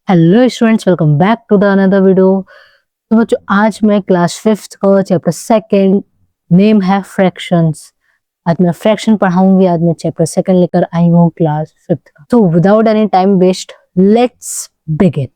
Hello students, welcome back to the another video. तो बच्चों, आज मैं क्लास 5th का चैप्टर सेकंड नेम है फ्रैक्शंस। आज मैं फ्रैक्शन पढ़ाऊंगी। आज मैं चैप्टर सेकंड लेकर आई हूँ क्लास 5th का। तो without any time waste, let's begin.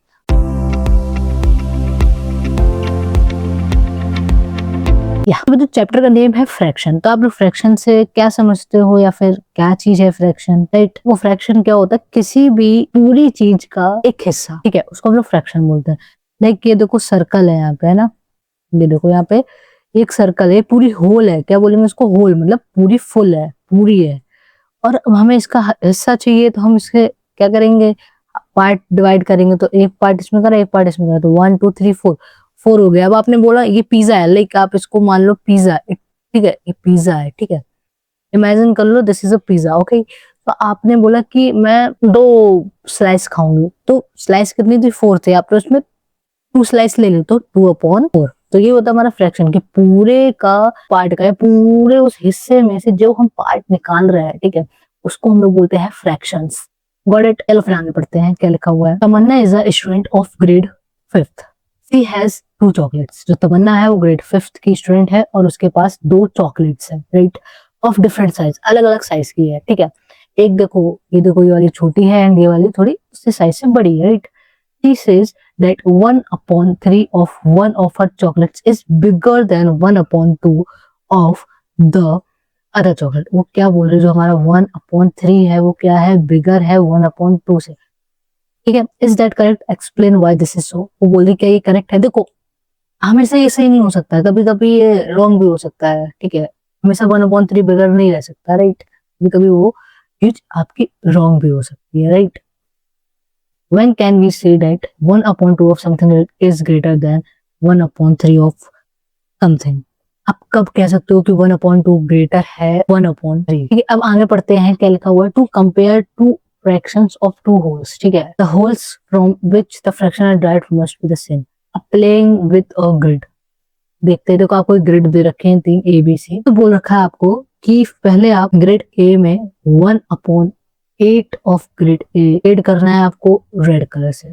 यहाँ जो चैप्टर का नेम है फ्रैक्शन, तो आप लोग फ्रैक्शन से क्या समझते हो या फिर क्या चीज है फ्रैक्शन? राइट, वो फ्रैक्शन क्या होता है? किसी भी पूरी चीज का एक हिस्सा, ठीक है, उसको हम लोग फ्रैक्शन बोलते हैं। लाइक ये देखो सर्कल है यहाँ पे, है ना। ये देखो यहाँ पे एक सर्कल है, पूरी होल है। क्या बोलेंगे उसको? होल मतलब पूरी फुल है, पूरी है। और अब हमें इसका हिस्सा चाहिए, तो हम इसके क्या करेंगे? पार्ट डिवाइड करेंगे। तो एक पार्ट इसमें करा, एक पार्ट इसमें करा, तो 1 2 3 4 4 हो गया। अब आपने बोला ये पिज्जा है, लाइक आप इसको मान लो पिज्जा, ठीक है, ये पिज्जा है, ठीक है। इमेजिन कर लो this is a pizza, okay. तो आपने बोला कि मैं 2 स्लाइस खाऊंगी, तो स्लाइस कितनी थी? 4 थे। आपने उसमें 2 स्लाइस ले ली, तो 2/4। तो ये होता है हमारा फ्रैक्शन, कि पूरे का पार्ट का, पूरे उस हिस्से में से जो हम पार्ट निकाल रहे हैं, ठीक है, उसको हम लोग बोलते हैं फ्रैक्शंस। Got it? एल फिर आगे पढ़ते हैं क्या लिखा हुआ है। Tamanna is a student of grade 5th। She has 2 chocolates. जो तमन्ना है वो ग्रेड 5th की स्टूडेंट है और उसके पास 2 चॉकलेट्स है, राइट, ऑफ डिफरेंट साइज, अलग अलग साइज की है, ठीक है। एक देखो, ये देखो, ये वाली छोटी है एंड ये वाली थोड़ी उससे साइज से बड़ी है, right. He says that 1/3 of one of her chocolates is bigger than 1/2 of the other chocolate। वो क्या बोल रहे हैं? जो हमारा 1/3 है वो क्या है? बिगर है 1/2 से, ठीक है। Is that correct? Explain why this is so. वो बोल रही क्या ये करेक्ट है? देखो, हमेशा ये सही नहीं हो सकता है, कभी कभी ये रॉन्ग भी हो सकता है, ठीक है। हमेशा 1/3 बिगर नहीं रह सकता, राइट। कभी कभी वो चीज आपकी रॉन्ग भी हो सकती है, right. When can we say that 1/2 of something is greater than 1/3 of something? आप कब कह सकते हो कि 1/2 ग्रेटर है 1/3? ठीक है, अब आगे पढ़ते हैं क्या लिखा हुआ है। To compare two fractions of two wholes, ठीक है। The wholes from which the fraction are derived must be the same. अब playing with a grid, देखते हैं। देखो आपको ग्रिड दे रखे हैं 3 ABC, तो बोल रखा है आपको कि पहले आप ग्रिड ए में 1/8 ऑफ ग्रिड ए शेड करना है आपको रेड कलर से।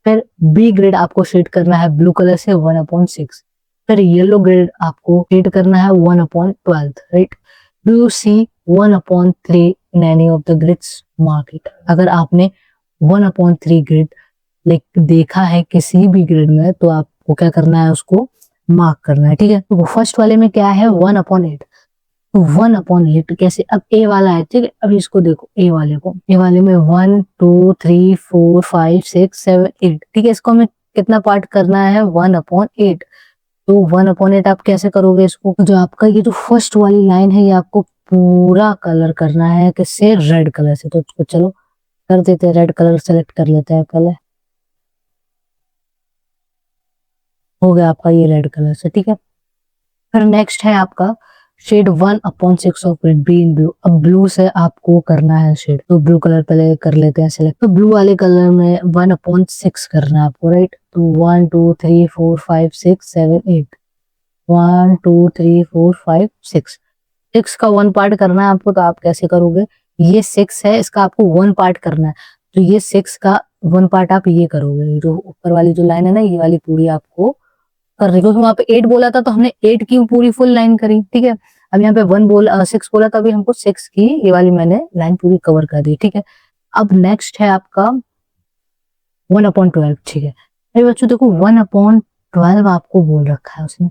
फिर बी ग्रिड आपको शेड करना है ब्लू कलर से 1/6। फिर येलो ग्रिड आपको शेड करना है 1/12, right. Do you see 1/3 in any of the grids? Mark it. अगर आपने 1/3 ग्रिड लाइक देखा है किसी भी ग्रिड में, तो आपको क्या करना है? उसको मार्क करना है, ठीक है। तो फर्स्ट वाले में क्या है? 1/8। तो 1/8 कैसे? अब ए वाला है, ठीक है। अब इसको देखो, ए वाले को, ए वाले में 1 2 3 4 5 6 7 8, ठीक है। इसको हमें कितना पार्ट करना है? 1/8। तो 1/8 आप कैसे करोगे इसको? जो आपका ये जो फर्स्ट वाली लाइन है, ये आपको पूरा कलर करना है किससे? रेड कलर से। तो इसको चलो कर देते हैं, रेड कलर सेलेक्ट कर लेते हैं पहले। हो गया आपका ये रेड कलर से, ठीक है। फिर नेक्स्ट है आपका shade 1/6 of green, B in blue. अब ब्लू से आपको करना है शेड, तो ब्लू कलर पहले कर लेते हैं सिलेक्ट। तो ब्लू वाले कलर में 1/6 करना है आपको, राइट। तो 1 2 3 4 5 6 7 8, 1 2 3 4 5 6, 6 का 1 पार्ट करना है आपको। तो आप कैसे करोगे? ये 6 है, इसका आपको 1 पार्ट करना है। तो ये 6 का 1 पार्ट आप ये करोगे, जो ऊपर वाली जो लाइन है ना, ये वाली पूरी आपको कर रही, क्योंकि वहां पे 8 बोला था तो हमने 8 की पूरी फुल लाइन करी, ठीक है। अब यहाँ पे 6 बोला था, अभी हमको 6 की ये वाली मैंने लाइन पूरी कवर कर दी, ठीक है। अब नेक्स्ट है आपका 1/12, ठीक है। अरे बच्चों देखो, 1/12 आपको बोल रखा है उसने।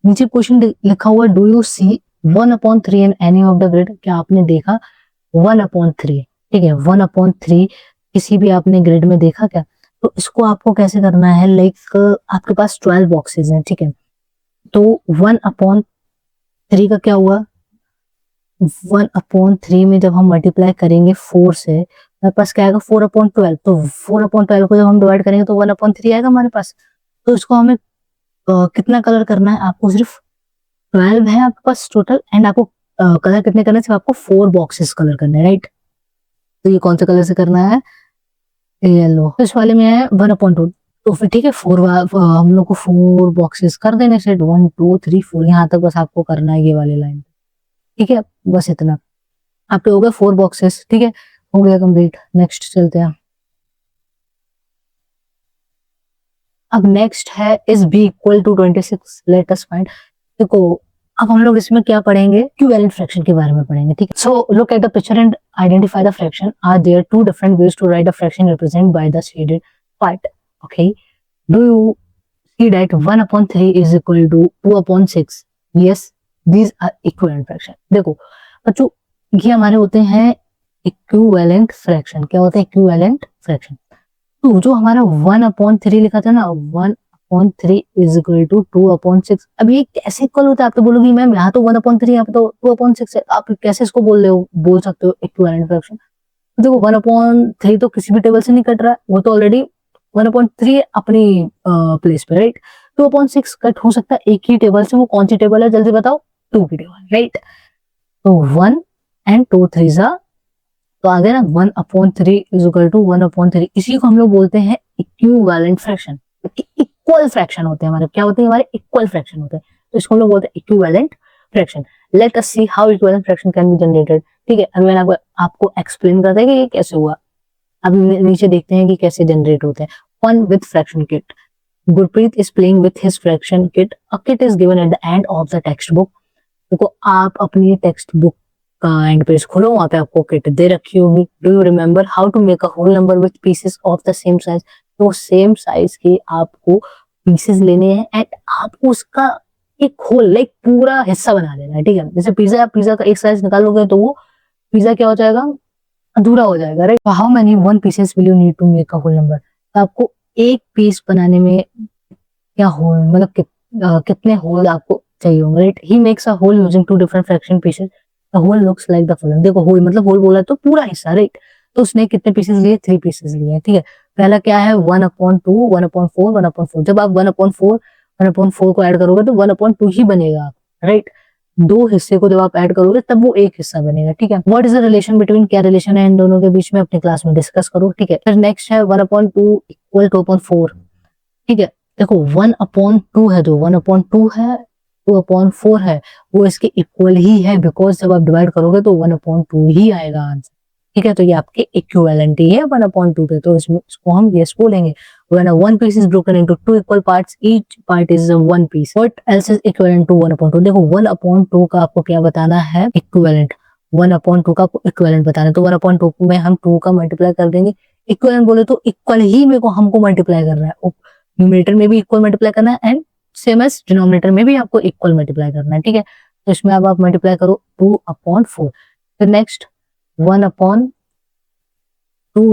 नीचे क्वेश्चन लिखा हुआ, do you see 1/3 in any of the grid? क्या आपने देखा 1/3? ठीक है, 1/3 किसी भी आपने ग्रिड में देखा क्या? तो इसको आपको कैसे करना है? लाइक आपके पास 12 बॉक्सेस हैं, ठीक है। तो 1/3 का क्या हुआ? 1/3 में जब हम मल्टीप्लाई करेंगे 4 से, हमारे पास क्या आएगा? 4/12। तो 4/12 को जब हम डिवाइड करेंगे तो 1/3 आएगा हमारे पास। तो इसको हमें कितना कलर करना है? आपको सिर्फ 12 है आपके पास टोटल, एंड आपको कलर कितने करने? सिर्फ आपको 4 बॉक्सेस कलर करने हैं, राइट। तो ये कौन से कलर से करना है? येलो। इस वाले में है 1/2। तो फिर ठीक है, हम लोग को 4 बॉक्सेस कर देने सेट, 1 2 3 4, यहाँ तक बस आपको करना है ये वाली लाइन, ठीक है। बस इतना आपके हो गए 4 बॉक्सेस, ठीक है। हो गया कंप्लीट। नेक्स्ट चलते हैं। अब नेक्स्ट है is B equal to 26, let us find. देखो अब हम लोग इसमें क्या पढ़ेंगे, इक्विवेलेंट फ्रैक्शन के बारे में पढ़ेंगे, ठीक है। So look at the picture and identify the fraction. Are there two different ways to write the fraction represent by the shaded part, okay. Do you see that 1 upon 3 is equal to 2 upon 6? Yes, these are equivalent fraction। देखो बच्चों, ये हमारे होते हैं equivalent fraction. क्या होता है equivalent fraction? तो जो हमारा 1 अपॉन 3 लिखा था ना, 1 upon 3 is equal to 2 upon 6। अब ये कैसे इक्वल होता है? आप तो बोलोगे मैम यहाँ तो 1 अपॉन 3, यहाँ पे तो 2 अपॉन 6 है, आप कैसे इसको बोल सकते हो इक्विवेलेंट फ्रैक्शन? देखो 1 अपॉन 3 तो किसी भी टेबल से नहीं कट रहा है, वो तो ऑलरेडी 1/3 अपनी प्लेस पे, राइट। 2/6 कट हो सकता है एक ही टेबल से, वो कौन सी टेबल है जल्दी बताओ? 2 की टेबल, राइट। तो 1 एंड 2 3 जा, तो आ गया ना 1/3 इज इक्वल टू 1/3। इसी को हम लोग बोलते हैं इक्विवेलेंट फ्रैक्शन। इक्वल फ्रैक्शन होते हैं हमारे, क्या होते हैं हमारे? इक्वल फ्रैक्शन होते हैं, तो इसको हम लोग बोलते हैं equivalent fraction. Let us see how equivalent fraction can be generated, ठीक है। अब मैंने आपको एक्सप्लेन करता है कि ये कैसे हुआ। अब नीचे देखते हैं कि कैसे जनरेट होते हैं। Fun with fraction kit. Gurpreet is playing with his fraction kit. A kit is given at the end of the textbook. देखो आप अपनी टेक्स्ट बुक का एंड पेज खोलो, वहां पे आपको किट दे रखी होगी। Do you remember how to make a whole number with pieces of the same size? तो सेम साइज के आपको पीसेस लेने हैं एंड आपको उसका एक होल, लाइक पूरा हिस्सा बना लेना है, ठीक है। जैसे पिज्जा, आप पिज्जा का एक साइज निकालोगे तो वो पिज्जा क्या हो जाएगा? अधूरा हो जाएगा, right. How many one pieces will you need to make a whole number? तो आपको एक पीस बनाने में क्या होल, मतलब कितने होल आपको चाहिए होंगे, right. He makes a whole using two different fraction pieces. The whole looks like the following. देखो होल मतलब होल बोला तो पूरा हिस्सा, राइट। तो उसने कितने पीसेस लिए? 3 पीसेस लिए, ठीक है। पहला क्या है? 1/2, 1/4, 1/4। जब आप 1/4 को ऐड करोगे तो 1/2 ही बनेगा, राइट। दो हिस्से को जब आप ऐड करोगे तब वो एक हिस्सा बनेगा, ठीक है। What is the relation between, क्या रिलेशन है इन दोनों के बीच में, अपनी क्लास में डिस्कस करो, ठीक है। फिर नेक्स्ट है 1/2 इक्वल टू 2/4, ठीक है। देखो 1/2 है, जो 1/2 है, 2/4 है, वो इसके इक्वल ही है, बिकॉज जब आप डिवाइड करोगे तो 1/2 ही आएगा आंसर, ठीक है। तो ये आपके इक्विवेलेंट ही है 1/2 के, तो इसको हम यस बोलेंगे। When a one piece is broken into 2 equal parts, each part is a one piece. What else is equivalent to 1/2? देखो 1/2 का आपको क्या बताना है? इक्विवेलेंट। 1/2 का आपको इक्विवेलेंट बताना है, तो 1/2 में हम 2 का मल्टीप्लाई कर देंगे। इक्विवेलेंट बोले तो इक्वल ही मेरे को हमको मल्टीप्लाई करना है, न्यूमरेटर में भी इक्वल मल्टीप्लाई करना है एंड सेम एज डिनोमिनेटर में भी आपको इक्वल मल्टीप्लाई करना है, ठीक है। तो इसमें अब आप मल्टीप्लाई करो 2/4। फिर नेक्स्ट 1/2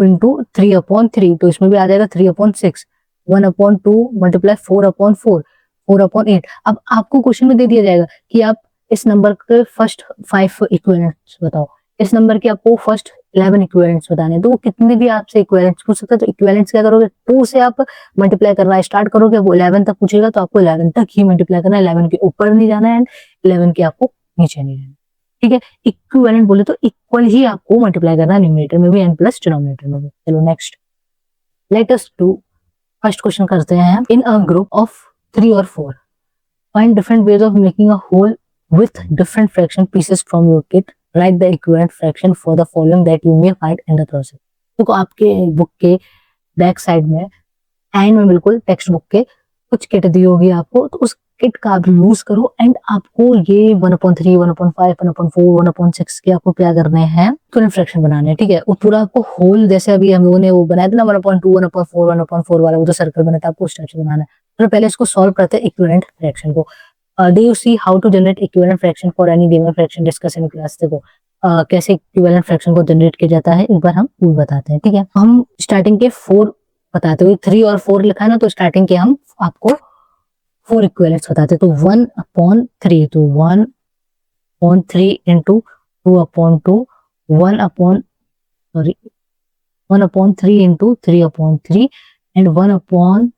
इंटू 3/3, तो इसमें भी आ जाएगा 3/6। 1/2 मल्टीप्लाई 4/4, 4/8। अब आपको क्वेश्चन में दे दिया जाएगा कि आप इस नंबर के फर्स्ट 5 इक्विवेलेंट्स बताओ, इस नंबर के आपको फर्स्ट 11 इक्विवेलेंट्स बताने, तो वो कितने भी आपसे इक्विवेलेंट्स पूछ सकता है। तो इक्विवेलेंट्स क्या करोगे? 2 से आप मल्टीप्लाई करना स्टार्ट करोगे, वो 11 तक पूछेगा तो आपको 11 तक ही मल्टीप्लाई करना है, 11 के ऊपर नहीं जाना है एंड 11 के आपको नीचे नहीं जाना, ठीक है। इक्विवेलेंट बोले तो इक्वल ही आपको मल्टीप्लाई करना है, न्यूमरेटर में भी एंड प्लस डिनोमिनेटर में भी। चलो next, let us do first question करते हैं हम। इन अ ग्रुप ऑफ 3 और 4, find different ways of making a whole with different fraction pieces from your kit. Write the equivalent fraction for the following that you may find in the process. तो आपके book के back side में and में बिल्कुल text book के कुछ kit दी होगी आपको, तो उस किट का आप यूज करो एंड आपको ये 1/3, 1/5, 1/4, 1/6 के आपको क्या करने हैं? इक्विवेलेंट फ्रैक्शन बनाने हैं, ठीक है। वो पूरा आपको होल, जैसे अभी हम लोगों ने वो बनाया था ना 1/2, 1/4, 1/4 वाला वो जो सर्कल बना था, आपको उस टाइप से बनाना है। तो पहले इसको सॉल्व करते हैं इक्विवेलेंट फ्रैक्शन को। Do you see how to generate equivalent fraction for any given fraction? Discuss in class. देखो कैसे इक्विवेलेंट फ्रैक्शन को जनरेट किया जाता है एक बार हम वो बताते हैं, ठीक है। हम स्टार्टिंग के 4 बताते हुए, 3 और 4 लिखा है ना, तो स्टार्टिंग के हम आपको 4 इक्विवेलेंट्स बताते हैं। तो 1/3, तो 1/3 इंटू 2/2, 1/3 इंटू 3/3 एंड 1/3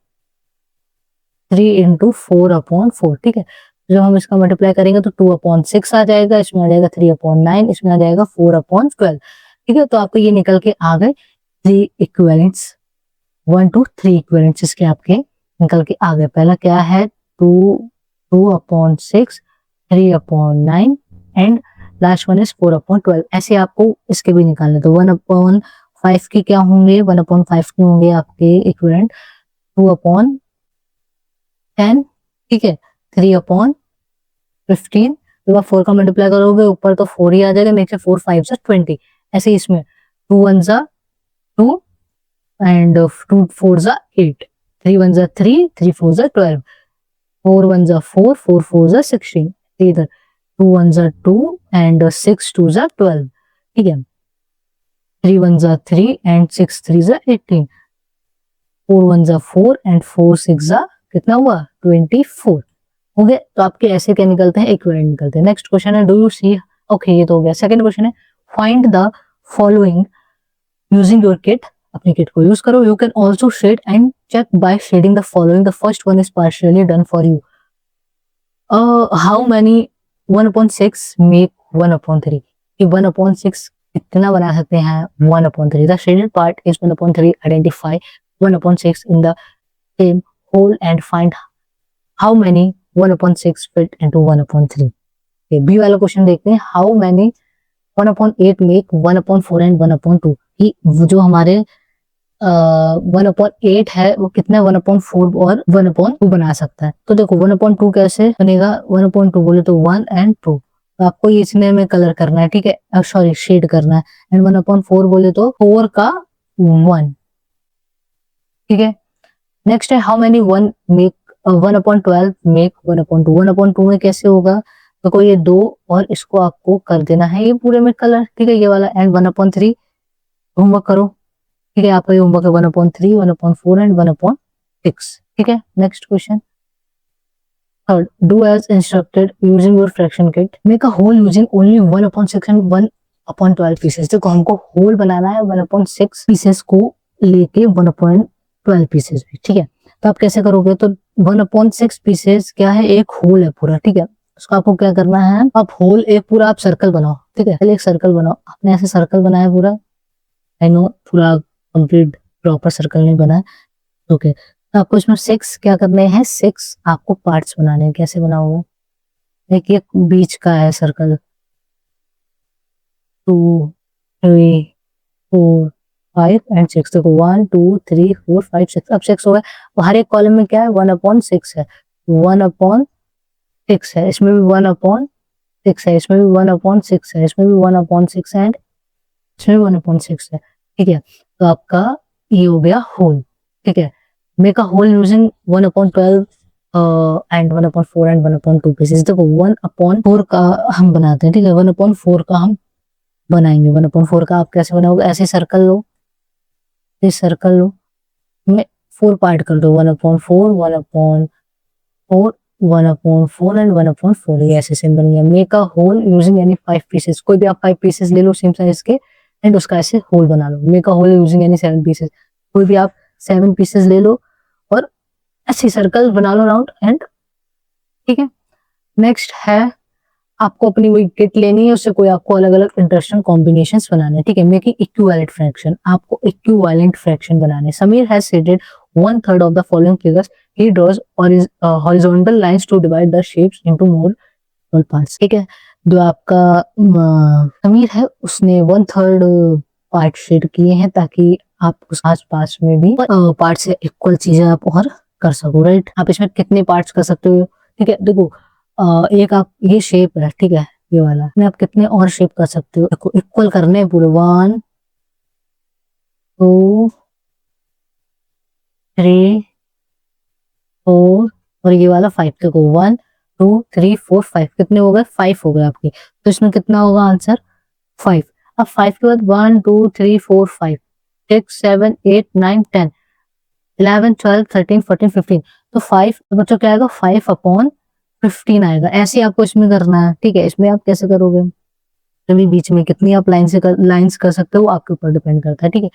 इंटू 4/4, ठीक है। जब हम इसका मल्टीप्लाई करेंगे तो 2/6 आ जाएगा, इसमें आ जाएगा 3/9, इसमें आ जाएगा 4/12, ठीक है। तो आपको ये निकल के आ गए 3 इक्विवेलेंट्स, 1 to 3 इक्विवेलेंट्स इसके आपके निकल के आ गए। पहला क्या है? 2/6, 3/9 एंड लास्ट वन इज 4/12। ऐसे आपको इसके भी निकालने। तो 1/5 के क्या होंगे? 1/5 के होंगे आपके इक्विवेलेंट 2/6 10, ठीक है, 3/15। जब आप 4 का मल्टीप्लाई करोगे ऊपर तो 4 ही आ जाएगा, नीचे 4 5 जा 20। ऐसे ही इसमें 2 1 जा 2 एंड 2 4 जा 8, 3 1 जा 3, 3 4 जा 12, 4 1 जा 4, 4 4 जा 16। इधर 2 1 जा 2 एंड 6 2 जा 12, ठीक है, 3 1 जा 3 एंड 6 3 जा 18, 4 1 जा 4 एंड 4 6 जा कितना हुआ 24। हो गया। तो आपके ऐसे क्या निकलते हैं, इक्विवेलेंट निकलते हैं। नेक्स्ट क्वेश्चन है, डू यू सी, ओके ये तो हो गया। सेकंड क्वेश्चन है, find the following using your kit. अपनी किट को यूज करो। You can also shade and check by shading the following. The first one is partially done for you. How many 1/6 make 1/3। 1/6 कितना बना सकते हैं 1/3। The shaded part is 1/3। Identify 1/6 in the same whole and find how many 1/6 fit into 1/3। B वाला question देखते हैं, how many 1/8 make 1/4 and 1/2। कि जो हमारे 1/8 है वो कितना 1/4 और 1/2 बना सकता है। तो देखो 1/2 कैसे बनेगा, 1/2 बोले तो 1 एंड 2। तो आपको ये इसमें में कलर करना है, ठीक है, सॉरी शेड करना है। एंड 1/4 बोले तो 4 का 1, ठीक है। नेक्स्ट है, हाउ मेनी 1/12 मेक 1/2। 1/2 में कैसे होगा, तो कोई ये 2 और इसको आपको कर देना है ये पूरे में कलर, ठीक है, ये वाला। एंड 1/3 होमवर्क करो, ठीक है, आपका ये होमवर्क है 1/3, 1/4 एंड 1/6, ठीक है। Next question, third, do as instructed using your fraction kit. Make a whole using only 1/6 and 1/12 pieces. देखो हमको होल बनाना है 1/6 पीसेस को लेके 1/12 पीसेस भी, ठीक है। तो आप कैसे करोगे, तो 1/6 पीसेस क्या है, एक होल है पूरा, ठीक है। उसको आपको क्या करना है, आप होल एक पूरा आप सर्कल बनाओ, ठीक है, पहले एक सर्कल बनाओ। आपने ऐसे सर्कल बनाया पूरा, आई नो पूरा कंप्लीट प्रॉपर सर्कल नहीं बना है, ओके। तो आपको इसमें 6 क्या करने हैं, 6 आपको पार्ट्स बनाने हैं। कैसे बनाओगे, एक बीच का है सर्कल, 2 3 4 5 एंड 6। देखो 1 2 3 4 5 6, अब 6 हो गए। तो हर एक कॉलम में क्या है 1/6 है, 1/6 है, इसमें भी 1/6 है, इसमें भी 1/6 है, इसमें भी 1/6 एंड इसमें भी 1/6 है, ठीक है। तो आपका ये हो गया होल, ठीक है। Make a whole using 1/12 and 1/4 and 1/2 pieces. देखो 1/4 का हम बनाते हैं, ठीक है, 1/4 का हम बनाएंगे। 1/4 का आप कैसे बनाओगे, ऐसे सर्कल लो, इस सर्कल लो, में 4 पार्ट कर दो, 1/4 1/4 1/4 एंड 1/4, ये ऐसे सिंबल है। Make a whole using any 5 pieces. कोई भी आप 5 पीसेस ले लो सेम साइज के एंड उसका ऐसे होल बना लो। Make a whole using any 7 pieces. कोई भी आप 7 पीसेस ले लो और ऐसे सर्कल बना लो राउंड एंड, ठीक है। नेक्स्ट है, आपको अपनी वही किट लेनी है, उससे कोई आपको अलग अलग इंटरेस्टिंग कॉम्बिनेशंस बनाने हैं, ठीक है। मेकिंग इक्विवेलेंट फ्रैक्शन, आपको इक्विवेलेंट फ्रैक्शन बनाने। Sameer has shaded 1/3 of the following figures. He draws horizontal lines to divide the shapes into more equal parts, ठीक है। जो आपका समीर है उसने 1/3 पार्ट शेड किए हैं ताकि आप उस आस पास में भी पार्ट से इक्वल चीजें आप और कर सको, राइट। आप इसमें कितने पार्ट्स कर सकते हो, ठीक है। देखो एक आप ये शेप है, ठीक है, ये वाला में आप कितने और शेप कर सकते हो, देखो इक्वल करने हैं पूरे, 1 2 3 4 और ये वाला 5। देखो 1 2 3 4 5 कितने हो गए, 5 हो गए आपके। तो इसमें कितना होगा आंसर 5। अब 5 के बाद 1 2 3 4 5 6 7 8 9 10 11 12 13 14 15। तो 5 तो बच्चों क्या आएगा 5/15 आएगा। ऐसे आपको इसमें करना है, ठीक है। इसमें आप कैसे करोगे, कभी बीच में कितनी आप लाइंस कर सकते हो आपके ऊपर डिपेंड करता है, ठीक है।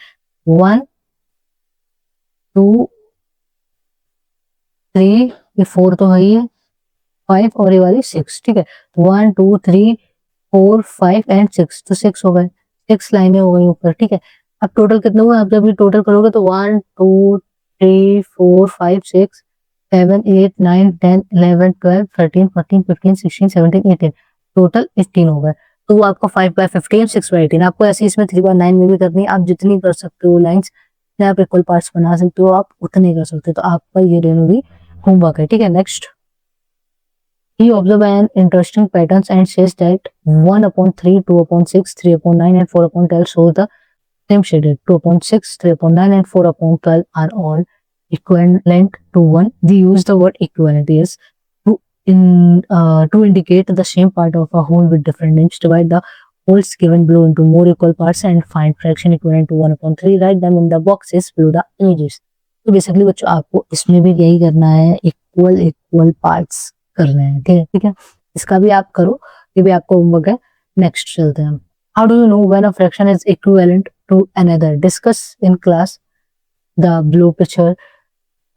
1 2 3 ये 4 तो है ही है, 5 और ये वाली 6, ठीक है। 1 2 3 4 5 एंड 6, तो 6 हो गए, 6 लाइनें हो गई ऊपर, ठीक है। अब टोटल कितने हुए, आप जब ये टोटल करोगे तो 1 2 3 4 5 6 7 8 9 10 11 12 13 14 15 16 17 18, टोटल 18 हो गए। तो वो आपका 5/15 6/18। आपको ऐसे इसमें 3/9 में भी करनी है, आप जितनी कर सकते हो लाइंस, आप इक्वल पार्ट्स बना सकते हो, आप उतने कर सकते हो। तो आपका ये दोनों भी होमवर्क है, ठीक है। Next, he observe an interesting patterns and says that 1/3, 2/6, 3/9 and 4/12 shows the same shaded. 2/6, 3/9 and 4/12 are all equivalent to 1. We use the word equivalent is to indicate the same part of a whole with different names. Divide the wholes given below into more equal parts and find fraction equivalent to 1/3. Write them in the boxes below the images. तो basically बच्चों आपको इसमें भी यही करना है, equal parts करने हैं, ठीक है। इसका भी आप करो, ये भी आपको होमवर्क है। नेक्स्ट चलते हैं। How do you know when a fraction is equivalent to another? Discuss in class the blue picture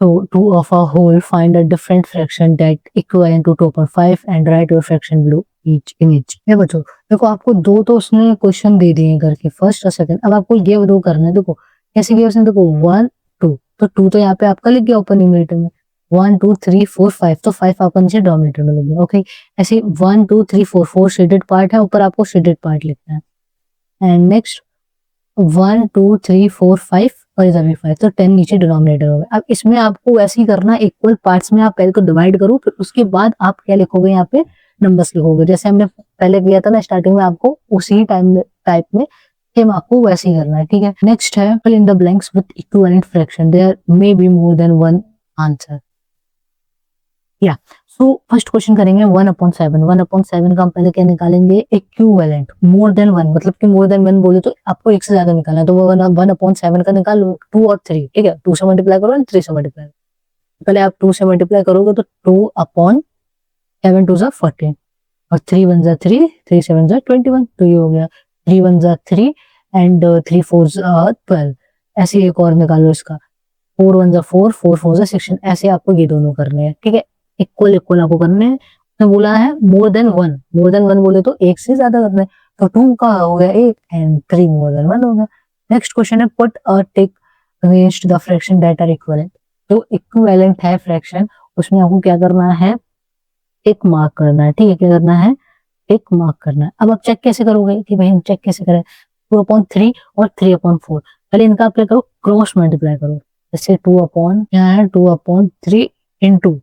two of a whole. Find a different fraction that equivalent to 2/5 and write your fraction below each image. ये बच्चों देखो, आपको दो तो उसने question दे दिए करके, first और सेकंड। अब आपको ये दो करना है। देखो कैसे किया उसने, देखो 1 2, तो 2 तो यहाँ पे आपका लिख गया ऊपर न्यूमरेटर में, 1 2 3 4 5, तो 5 आपका नीचे डिनोमिनेटर में लिख गया। ओके, ऐसे 1 2 3 4 4 शेडेड पार्ट है, ऊपर आपको शेडेड पार्ट लिखना है। एंड नेक्स्ट 1 2 3 4 5 और इधर भी 5, तो 10 नीचे डिनोमिनेटर हो गया। अब इसमें आपको वैसे ही करना, इक्वल पार्ट्स में आप पहले तो डिवाइड करो, फिर उसके बाद आप क्या लिखोगे, यहाँ पे नंबर्स लिखोगे, जैसे हमने पहले किया था ना स्टार्टिंग में। आपको उसी टाइप में सेम आपको वैसे ही करना है, ठीक है। नेक्स्ट है fill in the blanks with equivalent fraction, there may be more than one answer. या सो फर्स्ट क्वेश्चन करेंगे 1/7। 1/7 का हम पहले क्या निकालेंगे, इक्विवेलेंट। मोर देन 1 मतलब कि मोर देन 1 बोले तो आपको एक से ज्यादा निकालना है, तो वो 1/7 का निकालो 2 और 3, ठीक है। 2 से मल्टीप्लाई करो और 3 से मल्टीप्लाई। पहले आप 2 से मल्टीप्लाई करोगे तो 2/7 2 14 और 3 1 3, 3 7 21, तो ये हो गया 3 1 3 एंड 3 4 12। ऐसे एक और निकालो इसका, 4 1 4, 4 4 16। ऐसे आपको ये दोनों करने हैं, ठीक है। इक्वल इक्वल आपको करने हैं। तो बोला है मोर देन 1, मोर देन 1 बोले तो एक से ज्यादा करना है, तो 2 का हो गया 8 एंड 3 मोर देन 1 हो गया। नेक्स्ट क्वेश्चन है put a tick against the fraction that are equivalent. जो इक्विवेलेंट है फ्रैक्शन, उसमें आपको क्या करना है, टिक मार्क करना है, ठीक है। क्या करना है, टिक मार्क करना है। अब आप चेक कैसे करोगे कि भाई हम चेक कैसे करें, 2/3 और 3/4। पहले इनका आप क्या करो, क्रॉस मल्टीप्लाई करो। जैसे 2/3 इंटू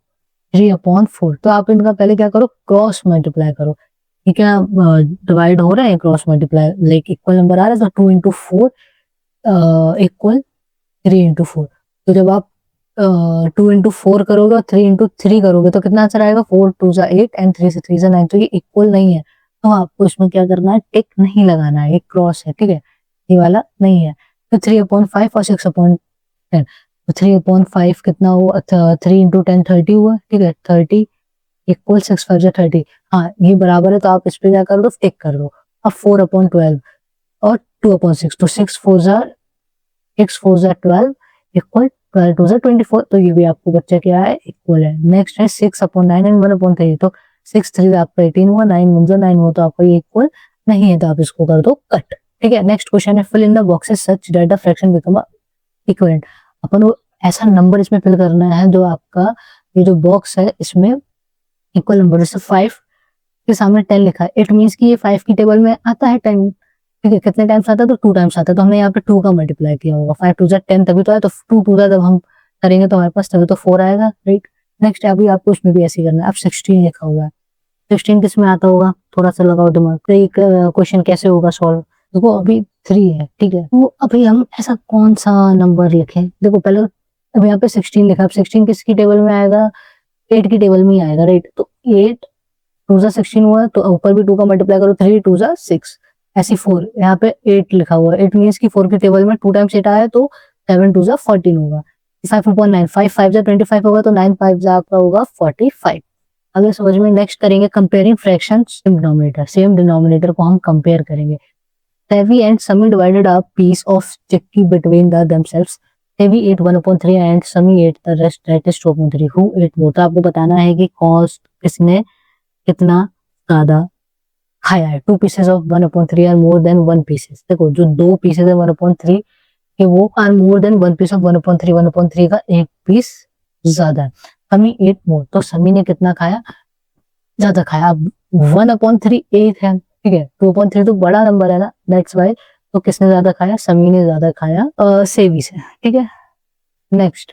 3/4, तो आप इनका पहले क्या करो, क्रॉस मल्टीप्लाई करो। ठीक है, डिवाइड हो रहा है cross multiply, like equal number आ रहा है, तो 2 इंटू 4 इक्वल 3 इंटू 4। तो जब आप 2 इंटू 4 करोगे और 3 इंटू 3 करोगे तो कितना आंसर आएगा, 4 2 8 एंड 3 से 3 9। तो ये इक्वल नहीं है, तो आपको इसमें क्या करना है, टिक नहीं लगाना है, ये क्रॉस है, ठीक है, ये वाला नहीं है। तो 3/5 और 6/10, तो 3/5 कितना हुआ, 3 इंटू 10 30 हुआ, ठीक है। 30 इक्वल 6 5 30। हाँ, ये बराबर है, तो आप इस पे क्या कर दो, टिक कर दो। अब 4/12 और 2/6, तो 6 4 12 इक्वल 12 2 24। तो ये भी आपको बच्चा क्या है, इक्वल है। नेक्स्ट है 6/9 एंड 1/3। तो 6 3 आपका 18 हुआ, 9 1 9 हुआ, तो आपका ये इक्वल नहीं है, तो आप इसको कर दो कट, ठीक है। नेक्स्ट क्वेश्चन है fill in the boxes such that the fraction become equivalent. अपन को ऐसा नंबर इसमें फिल करना है जो आपका ये जो बॉक्स है इसमें इक्वल नंबर, जैसे 5 के सामने 10 लिखा है, इट मींस कि ये 5 की टेबल में आता है 10, ठीक है। कितने टाइम्स आता है, तो 2 टाइम्स आता है, तो हमने यहाँ पे 2 का मल्टीप्लाई किया होगा। 5 2 10 तभी तो आया, तो 2 2 जब हम करेंगे तो हमारे पास तभी तो 4 आएगा, राइट। नेक्स्ट अभी आपको इसमें भी ऐसे करना है। अब 16 लिखा हुआ है, 16 किस में आता होगा, थोड़ा सा लगाओ दिमाग। तो एक क्वेश्चन कैसे होगा सॉल्व, देखो अभी 3 है, ठीक है। तो अभी हम ऐसा कौन सा नंबर लिखें, देखो पहले अब यहाँ पे 16 लिखा है, अब 16 किसकी टेबल में आएगा, 8 की टेबल में ही आएगा, राइट। तो 8 2 16 हुआ, तो ऊपर भी 2 का मल्टीप्लाई करो, 3 2 6, ऐसी 4 यहाँ पे 8 लिखा हुआ है, 8 मीन्स की 4 की टेबल में 2 टाइम्स 8 आया, तो 7 2 14 होगा। 5/9 5 5 25 होगा, तो 9 5 आपका होगा 45। अगर समझ में। नेक्स्ट करेंगे कंपेयरिंग फ्रैक्शन, सेम डिनोमिनेटर को हम कंपेयर करेंगे। Sevi and Sami divided a piece of chicky between themselves. Sevi ate 1/3 and Sami ate the rest, that is 2/3. Who ate more? तो आपको बताना है कि कॉस्ट किसने कितना ज्यादा खाया है। 2 pieces of 1/3 are more than 1 pieces. देखो जो 2 pieces है 1/3 के वो are more than 1 piece of 1/3, 1/3 का एक पीस ज्यादा है। समी ate more, तो समी ने कितना खाया, ज्यादा खाया। अब 1/3 8 है, ठीक है, 2/3 तो बड़ा नंबर है ना, दैट्स वाई। तो किसने ज्यादा खाया, समी ने ज्यादा खाया सेवी से, ठीक है। Next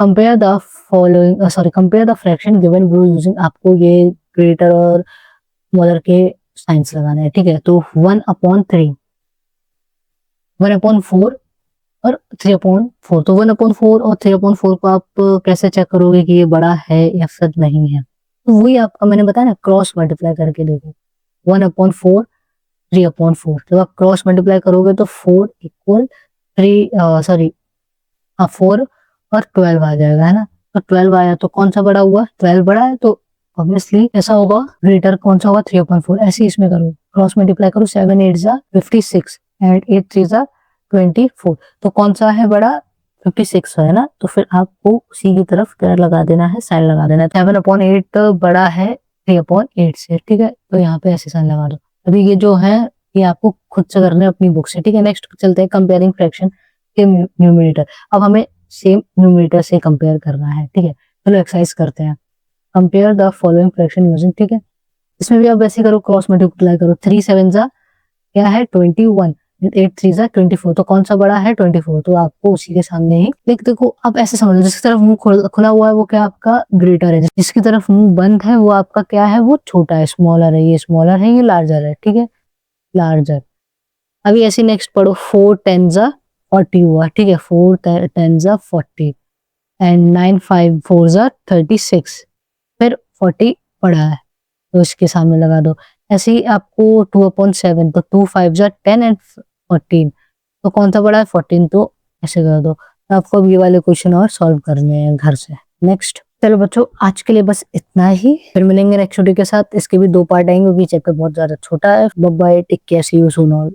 compare the following compare the fraction given below using, आपको ये ग्रेटर और स्मॉलर के साइंस लगाने हैं, ठीक है। तो 1/3, 1/4 और 3/4। तो 1/4 और 3/4 को आप कैसे चेक करोगे कि ये बड़ा है या फिर नहीं है? तो वही आपका मैंने बताया ना, क्रॉस मल्टीप्लाई करके देखो। 1/4, 3/4, जब आप क्रॉस मल्टीप्लाई करोगे तो 4 इक्वल 4 और 12 आ जाएगा, है ना। तो 12 आया तो कौन सा बड़ा हुआ? 12 बड़ा है, तो ऑब्वियसली ऐसा होगा, ग्रेटर कौन सा होगा? 3/4। ऐसे इसमें करो, क्रॉस मल्टीप्लाई करो, 7 8 जा 56 एंड 8 3 जा 24। तो कौन सा है बड़ा? 56 है ना। तो फिर आपको उसी की तरफ क्या लगा देना है? साइन लगा देना है। 7/8 बड़ा है 3/8 से, ठीक है। तो यहाँ पे ऐसे साइन लगा दो। अभी ये जो है ये आपको खुद से करना है अपनी बुक से, ठीक है। नेक्स्ट चलते हैं कंपेयरिंग फ्रैक्शन के न्यूमरेटर। अब हमें सेम न्यूमरेटर से कंपेयर करना है, ठीक है। चलो एक्सरसाइज करते हैं। Compare the following fraction using, ठीक है। इसमें भी आप वैसे करो, क्रॉस मल्टीप्लाई करो। 3 7 जा क्या है? 21, 8 3 जा 24। तो कौन सा बड़ा है? 24। तो आपको उसी के सामने ही देखो, आप ऐसे समझ लो, जिसकी तरफ मुंह खुला हुआ है वो क्या आपका ग्रेटर है, जिसकी तरफ मुंह बंद है वो आपका क्या है? वो छोटा है, स्मॉलर है। ये स्मॉलर है, ये लार्जर है, ठीक है, लार्जर। अभी ऐसे नेक्स्ट पढ़ो, 4 10 जा 40 हुआ, ठीक है। 4 10 जा 40 एंड 9 5 4 जा 36, फिर 40 पड़ा है तो इसके सामने लगा दो। ऐसे ही आपको 2/7, तो 2 5 जा 10 एंड 14, तो कौन सा बड़ा है? 14। तो ऐसे कर दो। तो आपको अब ये वाले क्वेश्चन और सॉल्व करने हैं घर से। नेक्स्ट, चलो बच्चों आज के लिए बस इतना ही, फिर मिलेंगे नेक्स्ट वीडियो के साथ। इसके भी 2 पार्ट आएंगे क्योंकि चैप्टर बहुत ज्यादा छोटा है। Bye bye, take care, see you soon all.